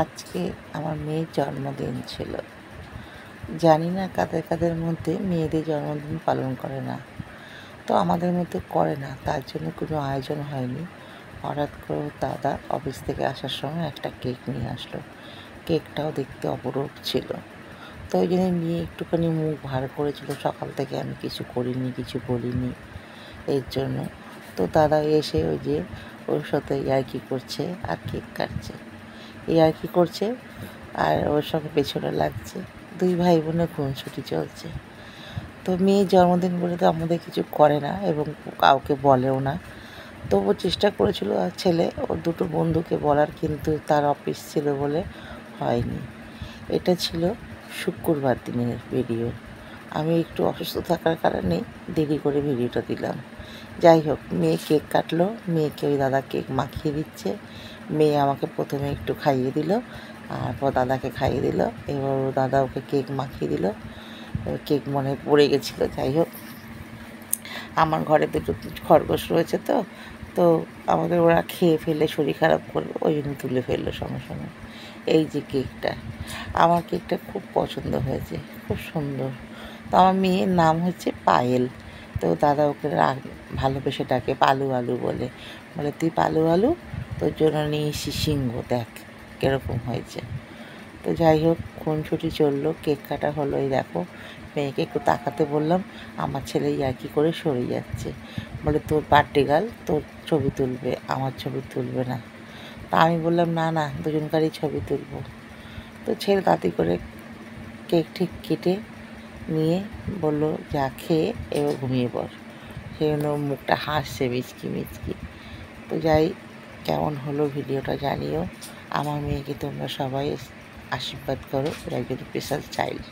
আজকে আমার মেয়ের জন্মদিন ছিল। জানি না কাদের কাদের মধ্যে মেয়েদের জন্মদিন পালন করে না, তো আমাদের মধ্যে করে না, তার জন্য কোনো আয়োজন হয়নি। হঠাৎ করে দাদা অফিস থেকে আসার সময় একটা কেক নিয়ে আসলো। কেকটাও দেখতে অপরূপ ছিল। তো ওই জন্য নিয়ে একটুখানি মুখ ভার করেছিল, সকাল থেকে আমি কিছু করিনি, কিছু বলিনি এর জন্য। তো দাদা এসে ওই যে ওর সাথে ইয়ার্কি করছে আর কেক কাটছে, ইয়ার্কি করছে আর ওর সঙ্গে পেছনে লাগছে। দুই ভাই বোনের খুনসুটি চলছে। তো মেয়ের জন্মদিন বলে তো আমাদের কিছু করে না এবং কাউকে বলেও না। তবুও চেষ্টা করেছিল আর ছেলে ওর দুটো বন্ধুকে বলার, কিন্তু তার অফিস ছিল বলে হয়নি। এটা ছিল শুক্রবার দিনের ভিডিও। আমি একটু অসুস্থ থাকার কারণে দেরি করে ভিডিওটা দিলাম। যাই হোক, মেয়ে কেক কাটলো, মেয়েকে ওই দাদা কেক মাখিয়ে দিচ্ছে। মেয়ে আমাকে প্রথমে একটু খাইয়ে দিল, তারপর দাদাকে খাইয়ে দিল, এবার দাদা ওকে কেক মাখিয়ে দিল। কেক মনে পড়ে গেছিলো। যাই হোক, আমার ঘরে দুটো খরগোশ রয়েছে, তো তো আমাদের ওরা খেয়ে ফেলে শরীর খারাপ করবে, ওই জন্য তুলে ফেললো সঙ্গে সঙ্গে। এই যে কেকটা, আমার কেকটা খুব পছন্দ হয়েছে, খুব সুন্দর। তো আমার মেয়ের নাম হচ্ছে পায়েল। তো দাদা ওকে ভালোবেসে ডাকে পালু আলু বলে। বলে তুই পালু আলু, তোর জন্য নিয়ে এসি সিংহ, দেখ কীরকম হয়েছে। তো যাই হোক, খুনসুটি চললো, কেক কাটা হলো। এই দেখো, মেয়েকে একটু তাকাতে বললাম, আমার ছেলে ইয়ার্কি করে সরে যাচ্ছে, বলে তোর বার্থডে গার্ল, তোর ছবি তুলবে, আমার ছবি তুলবে না। তা আমি বললাম না না, দুজনকারই ছবি তুলব। তো ছেলে তাড়াতাড়ি করে কেক ঠিক কেটে নিয়ে বললো যা খেয়ে এবার ঘুমিয়ে পড়। সেই জন্য মুখটা হাসছে মিচকি মিচকি। তো যাই, কেমন হলো ভিডিওটা জানিও। আমার মেয়েকে তোমরা সবাই আশীর্বাদ করো, একজন স্পেশাল চাইল্ড।